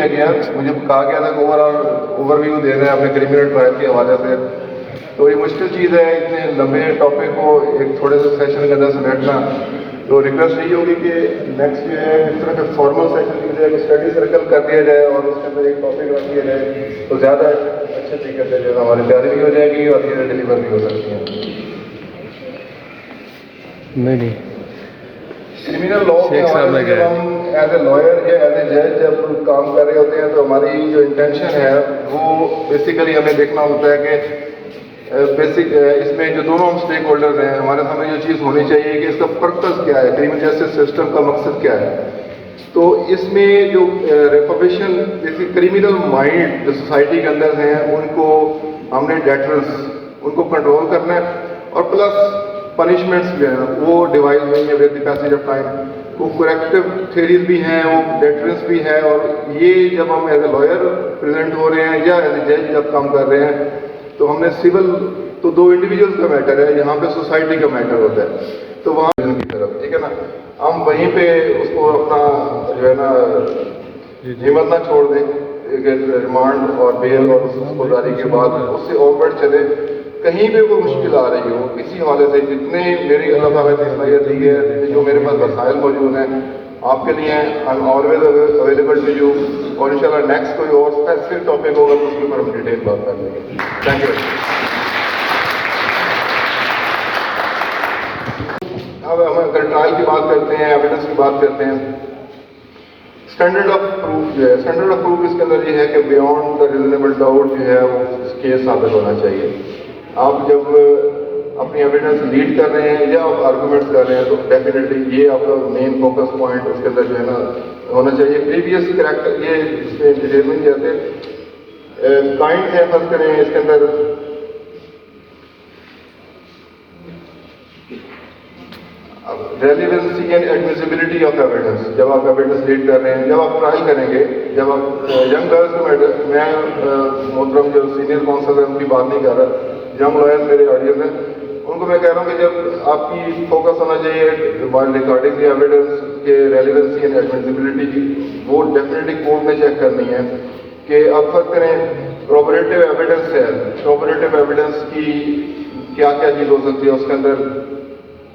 دیا گیا, مجھے کہا گیا تھا کہ اوور ویو دینا ہے اپنے کریمنل ٹرائل کے حوالے سے, تو یہ مشکل چیز ہے اتنے لمبے ٹاپک کو ایک تھوڑے سے سیشن کے اندر سمیٹنا. تو ریکویسٹ یہی ہوگی کہ نیکسٹ جو ہے اس طرح کا فارمل سیشن کی جائے, اسٹڈی سرکل کر دیا جائے اور اس کے اندر ایک ٹاپک رکھ دیا جائے, تو زیادہ اچھے طریقے سے جو ہے ہماری تیاری بھی ہو جائے گی اور چیزیں ڈلیور بھی ہو سکتی ہیں. نہیں کرمنل لا کے حوالے سے جب ہم ایز اے لائر یا ایز اے جج جب کام کر رہے ہوتے ہیں تو ہماری جو انٹینشن ہے وہ بیسیکلی ہمیں دیکھنا ہوتا ہے کہ بیسک اس میں جو دونوں ہم اسٹیک ہولڈرز ہیں ہمارے سامنے یہ چیز ہونی چاہیے کہ اس کا پرپز کیا ہے, کرمنل جسٹس سسٹم کا مقصد کیا ہے. تو اس میں جو ریفربیشن جیسے کرمنل مائنڈ جو سوسائٹی کے اندر ہیں ان کو ہم نے ڈیٹرنس ان کو کنٹرول کرنا ہے, اور پلس پنشمنٹس جو ہیں وہ ڈیوائز نہیں ہے with the passage of time. وہ کریکٹیو تھیریز بھی ہیں, وہ ڈیٹرنس بھی ہے, اور یہ جب ہم ایز اے لائر پریزنٹ ہو رہے ہیں یا ایز اے جج جب کام کر رہے ہیں تو ہم نے سول تو دو انڈیویجولس کا میٹر ہے, یہاں پہ سوسائٹی کا میٹر ہوتا ہے. تو وہاں کی طرف ٹھیک ہے نا, ہم وہیں پہ اس کو اپنا جو ہے نا ہمت نہ چھوڑ دیں کہ ریمانڈ اور بیل اور سپرداری کے بعد اس سے آن ورڈ چلے. کہیں پہ کوئی مشکل آ رہی ہو کسی حوالے سے, جتنے میری اللہ تعالیٰ نے صلاحیت دی ہے, جو میرے پاس وسائل موجود ہیں آپ کے لیے I am always available to you, اور ان شاء اللہ نیکسٹ کوئی اور اسپیسیفک ٹاپک ہوگا تو اس کے اوپر ہم ڈیٹیل بات کر لیں گے. Thank you. اب ہم اگر ٹرائل کی بات کرتے ہیں, ایویڈنس کی بات کرتے ہیں, اسٹینڈرڈ آف پروف جو ہے, اسٹینڈرڈ آف پروف اس کے اندر یہ ہے کہ بیانڈ دا ریزنیبل ڈاؤٹ جو ہے وہ کیس ثابت ہونا چاہیے. آپ جب اپنی ایویڈنس لیڈ کر رہے ہیں یا آپ آرگومنٹس کر رہے ہیں تو ڈیفینیٹلی یہ آپ کا مین فوکس پوائنٹ اس کے اندر جو ہے نا ہونا چاہیے. پریویس کریکٹر یہ اس میں ڈیٹیل میں جاتے کائنڈ ہے, فرض کریں اس کے اندر ریلیونسی اینڈ ایڈمیسیبلٹی آف ایویڈنس. جب آپ ایویڈنس لیڈ کر رہے ہیں, جب آپ ٹرائی کریں گے, جب آپ ینگ گرلس کو میں محترم جو سینئر کونسل ہے ان کی بات نہیں کر رہا, ینگ لائر میرے آڈینس ہیں ان کو میں کہہ رہا ہوں کہ جب آپ کی فوکس ہونا چاہیے ریکارڈنگ دی ایویڈنس کے ریلیونسی اینڈ ایڈمیسیبلٹی کی, وہ ڈیفینیٹلی کورٹ نے چیک کرنی ہے کہ آپ فرض کریں پروپریٹیو ایویڈنس ہے, پروپریٹیو ایویڈنس کی کیا کیا چیز ہو سکتی ہے اس کے اندر,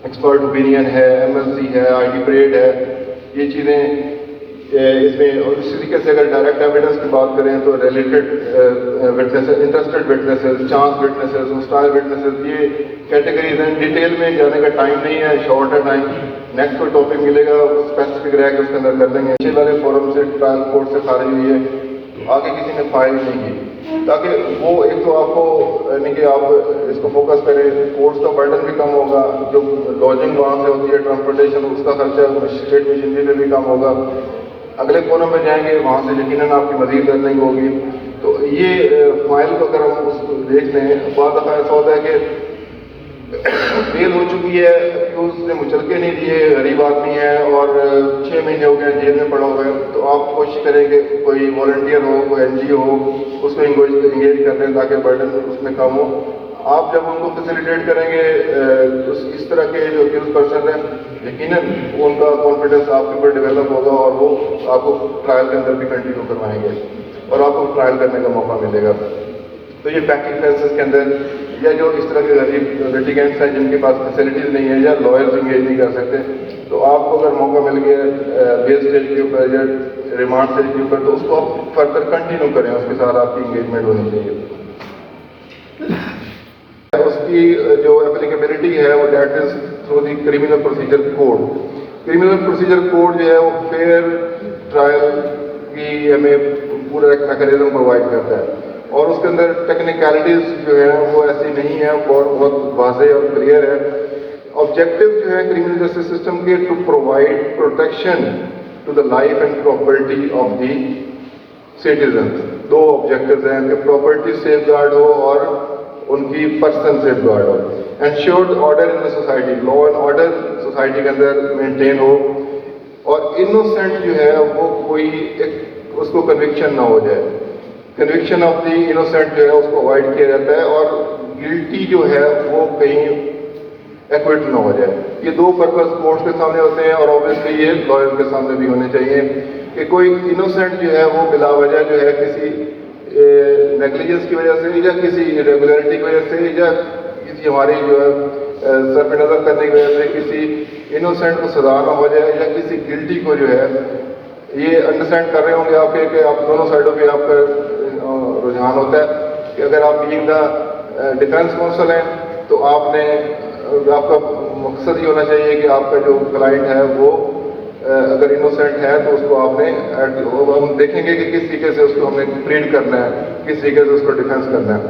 ایکسپرٹ اوپینین ہے, ایم ایل سی ہے, آئی ڈی پریڈ ہے, یہ چیزیں اس میں. اور اسی طریقے سے اگر ڈائریکٹ ایویڈنس کی بات کریں تو related witnesses, interested witnesses, chance witnesses, hostile witnesses, یہ کیٹیگریز ہیں. ڈیٹیل میں جانے کا ٹائم نہیں ہے, شارٹ ہے ٹائم. نیکسٹ کوئی ٹاپک ملے گا اسپیسیفک رہ کے اس کے اندر کر لیں گے. اچھے والے فورم سے ٹرائل کورٹ سے خارج ہوئی ہے تو آگے کسی نے فائل نہیں کی, تاکہ وہ ایک تو آپ کو یعنی کہ آپ اس کو فوکس کریں, کورس کا برڈن بھی کم ہوگا, جو لاجنگ وہاں سے ہوتی ہے ٹرانسپورٹیشن اس کا خرچہ اسٹیٹ مشینری پہ بھی کم ہوگا. اگلے فورم میں جائیں گے وہاں سے یقیناً آپ کی مزید لرننگ ہوگی. تو یہ فائل کو اگر ہم اس کو دیکھ لیں, بعض دفعہ ایسا ہوتا ہے کہ بیل ہو چکی ہے, اس نے مچلکے نہیں دیے, غریب آدمی ہے اور 6 مہینے ہو گئے جیل میں پڑا ہوا ہے, تو آپ کوشش کریں کہ کوئی والنٹیئر ہو, کوئی این جی او ہو, اس کو انگیج کر دیں تاکہ برڈن اس میں کم ہو. آپ جب ان کو فیسیلیٹیٹ کریں گے اس طرح کے جو اکیوز پرسن ہیں, یقیناً ان کا کانفیڈنس آپ کے اوپر ڈیولپ ہوگا اور وہ آپ کو ٹرائل کے اندر بھی کنٹینیو کروائیں گے اور آپ کو ٹرائل کرنے کا موقع ملے گا. تو یہ فیکٹری فینسز کے اندر یا جو اس طرح کے غریب لٹیگنٹس ہیں جن کے پاس فیسلٹیز نہیں ہیں یا لائرز انگیج نہیں کر سکتے, تو آپ کو اگر موقع مل گیا بیس اسٹیج کے اوپر یا ریمانڈ اسٹیج کے اوپر, تو اس کو آپ فردر کنٹینیو کریں, اس کے ساتھ آپ کی انگیجمنٹ ہونی چاہیے. اس کی جو اپلیکیبلٹی ہے وہ that is through the criminal procedure code. Criminal procedure code جو ہے وہ فیئر ٹرائل کی ہمیں پورا ایک میکانزم پرووائڈ کرتا ہے, اور اس کے اندر ٹیکنیکلٹیز جو ہے وہ ایسی نہیں ہے, بہت واضح اور کلیئر ہے. آبجیکٹو جو ہے کرمنل جسٹس سسٹم کے to provide protection to the life and property of the citizens. 2 objectives ہیں کہ پراپرٹی سیف گارڈ ہو اور ان کی پرسن سیف گارڈ ہو. Ensured order in the society, law and order society کے اندر مینٹین ہو, اور انوسینٹ جو ہے وہ کوئی اس کو کنوکشن نہ ہو جائے. کنوکشن آف دی انوسینٹ جو ہے اس کو اوائڈ کیا جاتا ہے, اور گلٹی جو ہے وہ کہیں ایکوٹ نہ ہو جائے. یہ 2 پرپز کورٹس کے سامنے ہوتے ہیں اور اوبیسلی یہ لائر کے سامنے بھی ہونے چاہیے. کہ کوئی انوسینٹ جو ہے وہ بلا وجہ جو ہے کسی نیگلیجنس کی وجہ سے یا کسی ریگولیرٹی کی وجہ سے یا کسی ہماری جو ہے سر پہ نظر کرنے کی وجہ سے کسی انوسینٹ کو سزا نہ ہو جائے یا کسی گلٹی کو جو ہے، یہ انڈرسٹینڈ کر رہے ہوں گے آپ کے کہ آپ دونوں سائڈوں پہ آپ کا رجحان ہوتا ہے کہ اگر آپ بینگ دا ڈیفینس کونسل ہیں تو آپ نے آپ کا مقصد یہ ہونا چاہیے کہ آپ کا جو کلائنٹ ہے وہ اگر انوسینٹ ہے تو اس کو آپ نے ہم دیکھیں گے کہ کس طریقے سے اس کو ہم نے پلیڈ کرنا ہے، کس طریقے سے اس کو ڈیفینس کرنا ہے.